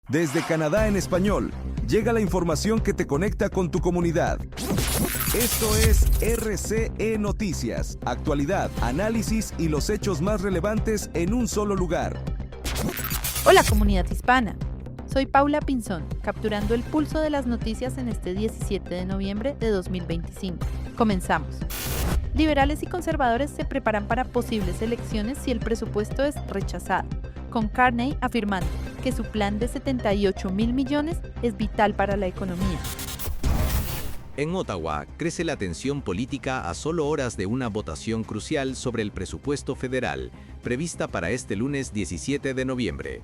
Desde Canadá en español, llega la información que te conecta con tu comunidad. Esto es RCE Noticias, actualidad, análisis y los hechos más relevantes en un solo lugar. Hola comunidad hispana, soy Paula Pinzón, capturando el pulso de las noticias en este 17 de noviembre de 2025. Comenzamos. Liberales y conservadores se preparan para posibles elecciones si el presupuesto es rechazado, con Carney afirmando que su plan de 78,000 millones es vital para la economía. En Ottawa, crece la tensión política a solo horas de una votación crucial sobre el presupuesto federal, prevista para este lunes 17 de noviembre.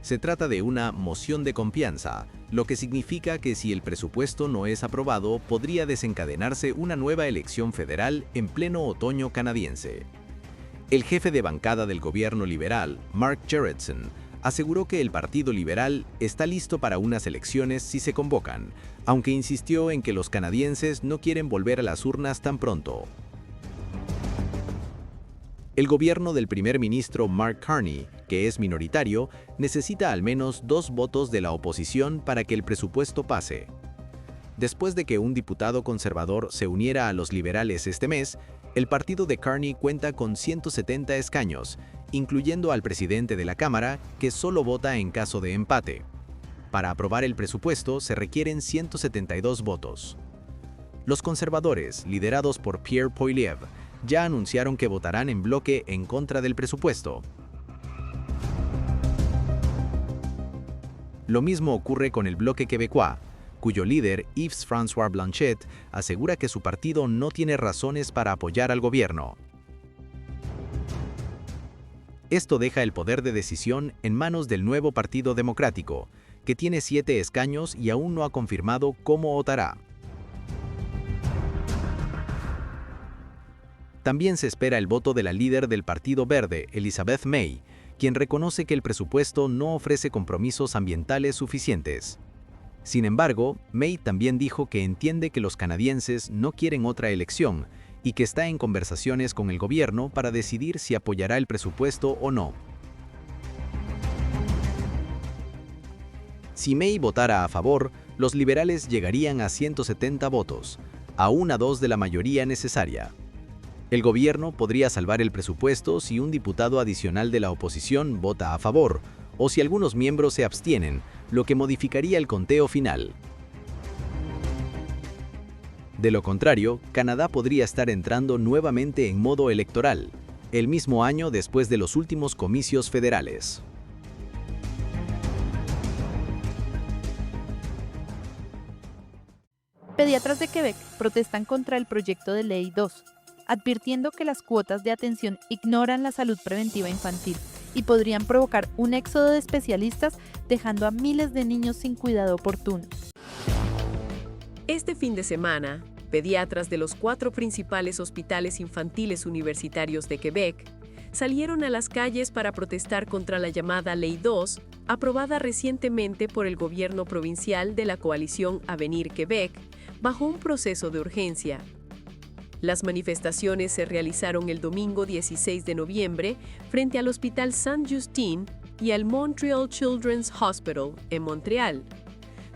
Se trata de una moción de confianza, lo que significa que si el presupuesto no es aprobado, podría desencadenarse una nueva elección federal en pleno otoño canadiense. El jefe de bancada del gobierno liberal, Mark Gerretsen, aseguró que el Partido Liberal está listo para unas elecciones si se convocan, aunque insistió en que los canadienses no quieren volver a las urnas tan pronto. El gobierno del primer ministro Mark Carney, que es minoritario, necesita al menos 2 votos de la oposición para que el presupuesto pase. Después de que un diputado conservador se uniera a los liberales este mes, el partido de Carney cuenta con 170 escaños, incluyendo al presidente de la Cámara, que solo vota en caso de empate. Para aprobar el presupuesto se requieren 172 votos. Los conservadores, liderados por Pierre Poilievre, ya anunciaron que votarán en bloque en contra del presupuesto. Lo mismo ocurre con el bloque quebecois, cuyo líder, Yves-François Blanchet, asegura que su partido no tiene razones para apoyar al gobierno. Esto deja el poder de decisión en manos del nuevo Partido Democrático, que tiene 7 escaños y aún no ha confirmado cómo votará. También se espera el voto de la líder del Partido Verde, Elizabeth May, quien reconoce que el presupuesto no ofrece compromisos ambientales suficientes. Sin embargo, May también dijo que entiende que los canadienses no quieren otra elección y que está en conversaciones con el gobierno para decidir si apoyará el presupuesto o no. Si May votara a favor, los liberales llegarían a 170 votos, a 2 de la mayoría necesaria. El gobierno podría salvar el presupuesto si un diputado adicional de la oposición vota a favor, o si algunos miembros se abstienen, lo que modificaría el conteo final. De lo contrario, Canadá podría estar entrando nuevamente en modo electoral, el mismo año después de los últimos comicios federales. Pediatras de Quebec protestan contra el proyecto de ley 2, advirtiendo que las cuotas de atención ignoran la salud preventiva infantil y podrían provocar un éxodo de especialistas, dejando a miles de niños sin cuidado oportuno. Este fin de semana, pediatras de los 4 principales hospitales infantiles universitarios de Quebec salieron a las calles para protestar contra la llamada Ley 2, aprobada recientemente por el gobierno provincial de la coalición Avenir Quebec, bajo un proceso de urgencia. Las manifestaciones se realizaron el domingo 16 de noviembre frente al Hospital Saint-Justin y al Montreal Children's Hospital en Montreal.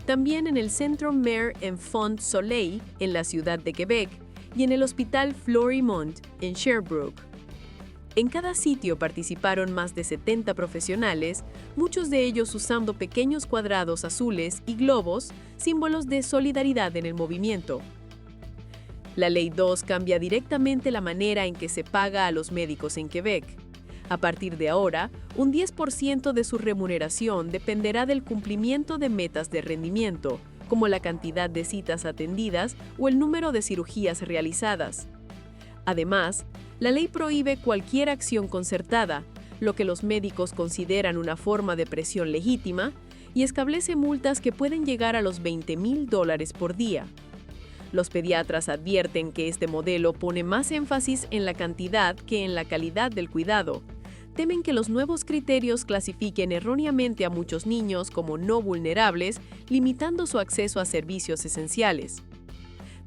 También en el Centre Mère Enfant Soleil en la ciudad de Quebec y en el Hospital Florimont en Sherbrooke. En cada sitio participaron más de 70 profesionales, muchos de ellos usando pequeños cuadrados azules y globos, símbolos de solidaridad en el movimiento. La Ley 2 cambia directamente la manera en que se paga a los médicos en Quebec. A partir de ahora, un 10% de su remuneración dependerá del cumplimiento de metas de rendimiento, como la cantidad de citas atendidas o el número de cirugías realizadas. Además, la ley prohíbe cualquier acción concertada, lo que los médicos consideran una forma de presión legítima, y establece multas que pueden llegar a los $20,000 por día. Los pediatras advierten que este modelo pone más énfasis en la cantidad que en la calidad del cuidado. Temen que los nuevos criterios clasifiquen erróneamente a muchos niños como no vulnerables, limitando su acceso a servicios esenciales.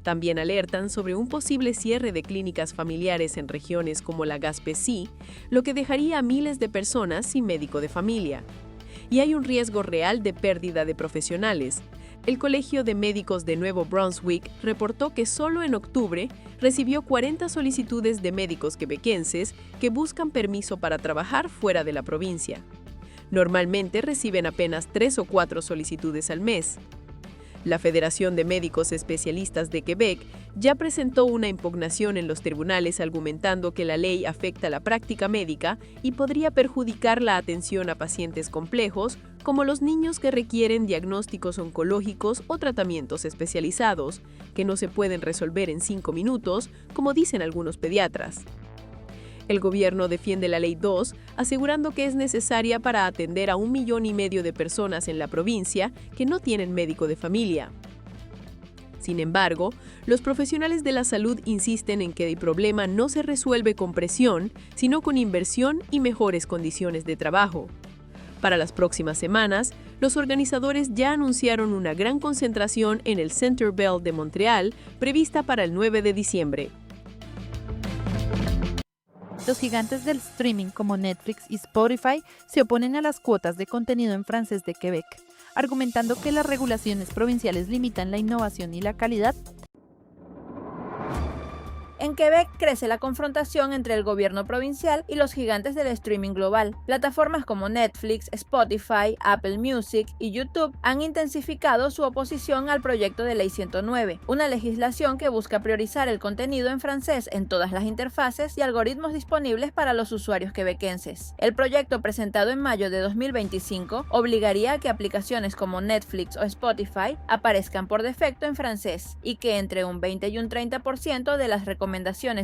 También alertan sobre un posible cierre de clínicas familiares en regiones como la Gaspésie, lo que dejaría a miles de personas sin médico de familia. Y hay un riesgo real de pérdida de profesionales. El Colegio de Médicos de Nuevo Brunswick reportó que solo en octubre recibió 40 solicitudes de médicos quebequenses que buscan permiso para trabajar fuera de la provincia. Normalmente reciben apenas 3 o 4 solicitudes al mes. La Federación de Médicos Especialistas de Quebec ya presentó una impugnación en los tribunales argumentando que la ley afecta la práctica médica y podría perjudicar la atención a pacientes complejos, como los niños que requieren diagnósticos oncológicos o tratamientos especializados, que no se pueden resolver en 5 minutos, como dicen algunos pediatras. El gobierno defiende la Ley 2, asegurando que es necesaria para atender a 1,5 millones de personas en la provincia que no tienen médico de familia. Sin embargo, los profesionales de la salud insisten en que el problema no se resuelve con presión, sino con inversión y mejores condiciones de trabajo. Para las próximas semanas, los organizadores ya anunciaron una gran concentración en el Centre Bell de Montreal, prevista para el 9 de diciembre. Los gigantes del streaming como Netflix y Spotify se oponen a las cuotas de contenido en francés de Quebec, argumentando que las regulaciones provinciales limitan la innovación y la calidad. En Quebec crece la confrontación entre el gobierno provincial y los gigantes del streaming global. Plataformas como Netflix, Spotify, Apple Music y YouTube han intensificado su oposición al proyecto de Ley 109, una legislación que busca priorizar el contenido en francés en todas las interfaces y algoritmos disponibles para los usuarios quebequenses. El proyecto, presentado en mayo de 2025, obligaría a que aplicaciones como Netflix o Spotify aparezcan por defecto en francés y que entre un 20 y un 30% de las recomendaciones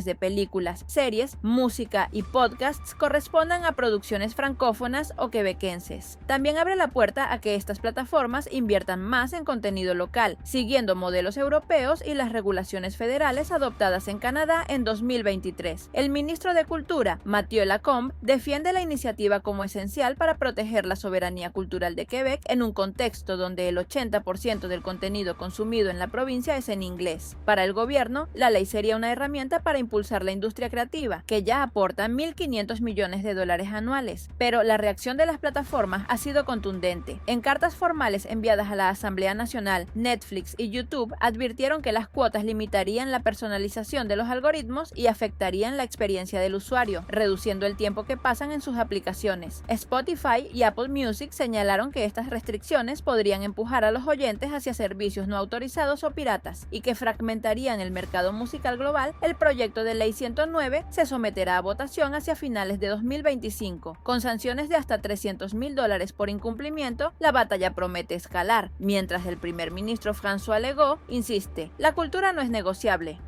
de películas, series, música y podcasts correspondan a producciones francófonas o quebequenses. También abre la puerta a que estas plataformas inviertan más en contenido local, siguiendo modelos europeos y las regulaciones federales adoptadas en Canadá en 2023. El ministro de Cultura, Mathieu Lacombe, defiende la iniciativa como esencial para proteger la soberanía cultural de Quebec en un contexto donde el 80% del contenido consumido en la provincia es en inglés. Para el gobierno, la ley sería una herramienta para impulsar la industria creativa, que ya aporta $1,500 millones anuales. Pero la reacción de las plataformas ha sido contundente. En cartas formales enviadas a la Asamblea Nacional, Netflix y YouTube advirtieron que las cuotas limitarían la personalización de los algoritmos y afectarían la experiencia del usuario, reduciendo el tiempo que pasan en sus aplicaciones. Spotify y Apple Music señalaron que estas restricciones podrían empujar a los oyentes hacia servicios no autorizados o piratas y que fragmentarían el mercado musical global. El proyecto de Ley 109 se someterá a votación hacia finales de 2025. Con sanciones de hasta $300,000 por incumplimiento, la batalla promete escalar, mientras el primer ministro François Legault insiste: la cultura no es negociable.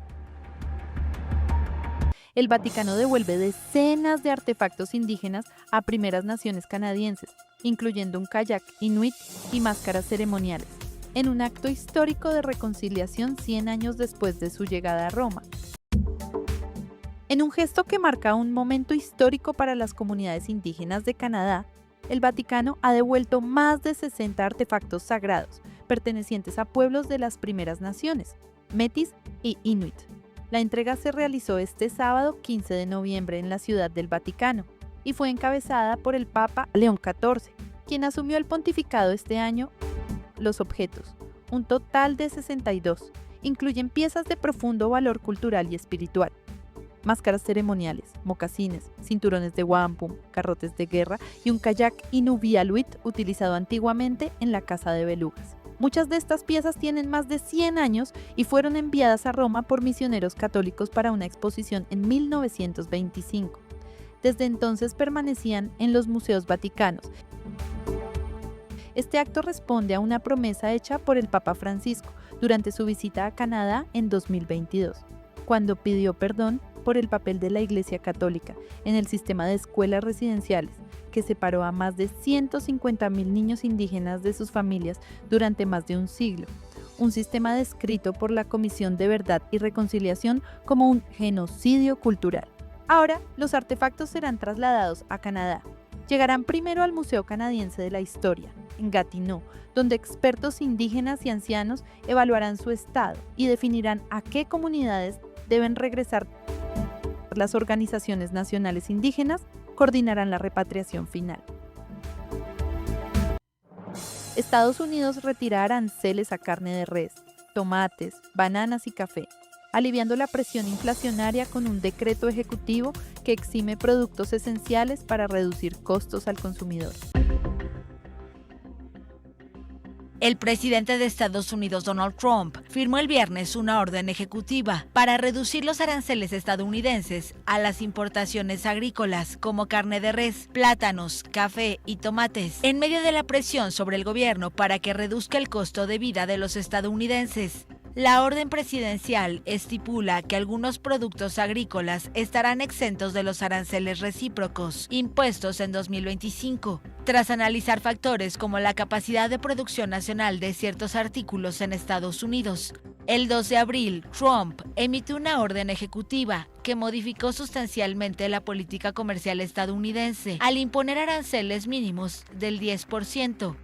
El Vaticano devuelve decenas de artefactos indígenas a primeras naciones canadienses, incluyendo un kayak inuit y máscaras ceremoniales, en un acto histórico de reconciliación 100 años después de su llegada a Roma. En un gesto que marca un momento histórico para las comunidades indígenas de Canadá, el Vaticano ha devuelto más de 60 artefactos sagrados pertenecientes a pueblos de las primeras naciones, Métis y Inuit. La entrega se realizó este sábado 15 de noviembre en la Ciudad del Vaticano y fue encabezada por el Papa León XIV, quien asumió el pontificado este año. Los objetos, un total de 62, incluyen piezas de profundo valor cultural y espiritual. Máscaras ceremoniales, mocasines, cinturones de wampum, garrotes de guerra y un kayak inuvialuit utilizado antiguamente en la caza de belugas. Muchas de estas piezas tienen más de 100 años y fueron enviadas a Roma por misioneros católicos para una exposición en 1925. Desde entonces permanecían en los museos vaticanos. Este acto responde a una promesa hecha por el Papa Francisco durante su visita a Canadá en 2022, cuando pidió perdón por el papel de la Iglesia Católica en el sistema de escuelas residenciales, que separó a más de 150,000 niños indígenas de sus familias durante más de un siglo, un sistema descrito por la Comisión de Verdad y Reconciliación como un genocidio cultural. Ahora, los artefactos serán trasladados a Canadá. Llegarán primero al Museo Canadiense de la Historia, en Gatineau, donde expertos indígenas y ancianos evaluarán su estado y definirán a qué comunidades deben regresar. Las organizaciones nacionales indígenas coordinarán la repatriación final. Estados Unidos retirará aranceles a carne de res, tomates, bananas y café, aliviando la presión inflacionaria con un decreto ejecutivo que exime productos esenciales para reducir costos al consumidor. El presidente de Estados Unidos, Donald Trump, firmó el viernes una orden ejecutiva para reducir los aranceles estadounidenses a las importaciones agrícolas como carne de res, plátanos, café y tomates, en medio de la presión sobre el gobierno para que reduzca el costo de vida de los estadounidenses. La orden presidencial estipula que algunos productos agrícolas estarán exentos de los aranceles recíprocos impuestos en 2025, tras analizar factores como la capacidad de producción nacional de ciertos artículos en Estados Unidos. El 2 de abril, Trump emitió una orden ejecutiva que modificó sustancialmente la política comercial estadounidense al imponer aranceles mínimos del 10%.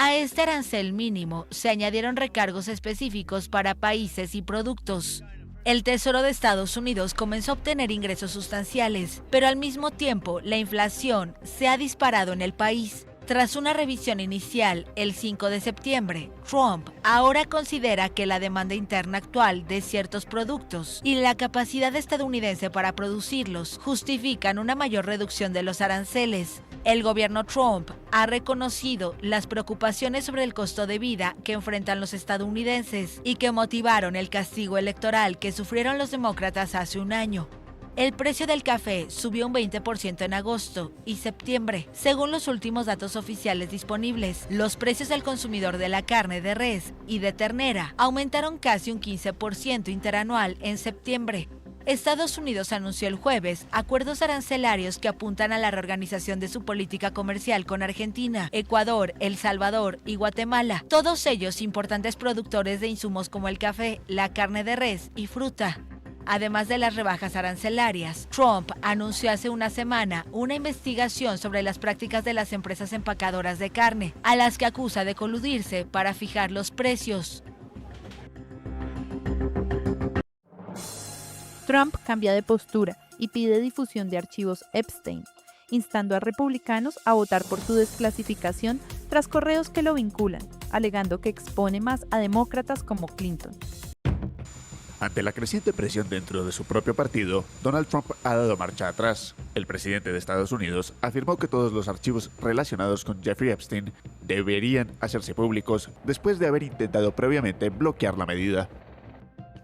A este arancel mínimo se añadieron recargos específicos para países y productos. El Tesoro de Estados Unidos comenzó a obtener ingresos sustanciales, pero al mismo tiempo la inflación se ha disparado en el país. Tras una revisión inicial el 5 de septiembre, Trump ahora considera que la demanda interna actual de ciertos productos y la capacidad estadounidense para producirlos justifican una mayor reducción de los aranceles. El gobierno Trump ha reconocido las preocupaciones sobre el costo de vida que enfrentan los estadounidenses y que motivaron el castigo electoral que sufrieron los demócratas hace un año. El precio del café subió un 20% en agosto y septiembre. Según los últimos datos oficiales disponibles, los precios al consumidor de la carne de res y de ternera aumentaron casi un 15% interanual en septiembre. Estados Unidos anunció el jueves acuerdos arancelarios que apuntan a la reorganización de su política comercial con Argentina, Ecuador, El Salvador y Guatemala, todos ellos importantes productores de insumos como el café, la carne de res y fruta. Además de las rebajas arancelarias, Trump anunció hace una semana una investigación sobre las prácticas de las empresas empacadoras de carne, a las que acusa de coludirse para fijar los precios. Trump cambia de postura y pide difusión de archivos Epstein, instando a republicanos a votar por su desclasificación tras correos que lo vinculan, alegando que expone más a demócratas como Clinton. Ante la creciente presión dentro de su propio partido, Donald Trump ha dado marcha atrás. El presidente de Estados Unidos afirmó que todos los archivos relacionados con Jeffrey Epstein deberían hacerse públicos después de haber intentado previamente bloquear la medida.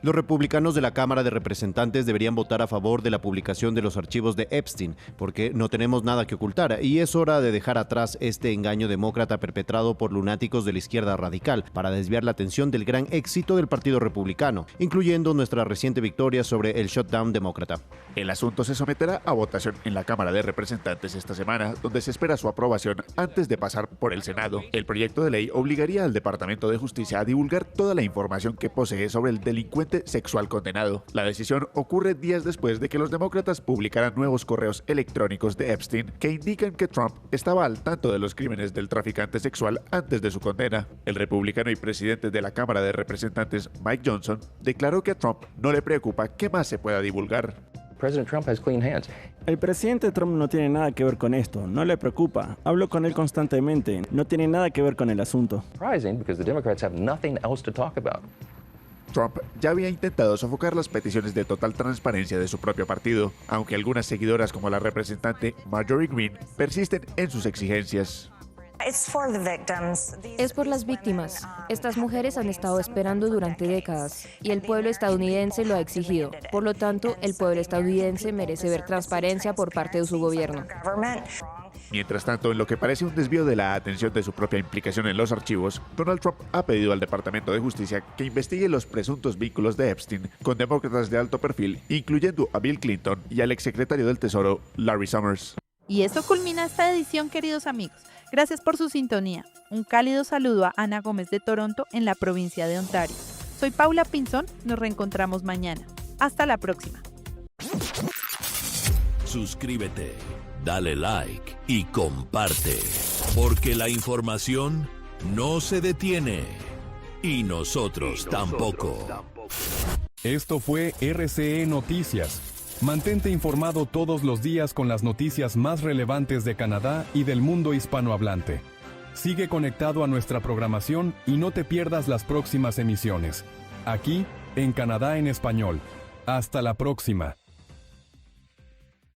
Los republicanos de la Cámara de Representantes deberían votar a favor de la publicación de los archivos de Epstein, porque no tenemos nada que ocultar y es hora de dejar atrás este engaño demócrata perpetrado por lunáticos de la izquierda radical para desviar la atención del gran éxito del Partido Republicano, incluyendo nuestra reciente victoria sobre el shutdown demócrata. El asunto se someterá a votación en la Cámara de Representantes esta semana, donde se espera su aprobación antes de pasar por el Senado. El proyecto de ley obligaría al Departamento de Justicia a divulgar toda la información que posee sobre el delincuente sexual condenado. La decisión ocurre días después de que los demócratas publicaran nuevos correos electrónicos de Epstein que indican que Trump estaba al tanto de los crímenes del traficante sexual antes de su condena. El republicano y presidente de la Cámara de Representantes, Mike Johnson, declaró que a Trump no le preocupa qué más se pueda divulgar. El presidente Trump no tiene nada que ver con esto, no le preocupa. Hablo con él constantemente, no tiene nada que ver con el asunto. Trump ya había intentado sofocar las peticiones de total transparencia de su propio partido, aunque algunas seguidoras como la representante Marjorie Greene persisten en sus exigencias. Es por las víctimas. Estas mujeres han estado esperando durante décadas y el pueblo estadounidense lo ha exigido. Por lo tanto, el pueblo estadounidense merece ver transparencia por parte de su gobierno. Mientras tanto, en lo que parece un desvío de la atención de su propia implicación en los archivos, Donald Trump ha pedido al Departamento de Justicia que investigue los presuntos vínculos de Epstein con demócratas de alto perfil, incluyendo a Bill Clinton y al exsecretario del Tesoro, Larry Summers. Y eso culmina esta edición, queridos amigos. Gracias por su sintonía. Un cálido saludo a Ana Gómez de Toronto, en la provincia de Ontario. Soy Paula Pinzón, nos reencontramos mañana. Hasta la próxima. Suscríbete, dale like y comparte, porque la información no se detiene. Y nosotros tampoco. Esto fue RCE Noticias. Mantente informado todos los días con las noticias más relevantes de Canadá y del mundo hispanohablante. Sigue conectado a nuestra programación y no te pierdas las próximas emisiones. Aquí, en Canadá en Español. Hasta la próxima.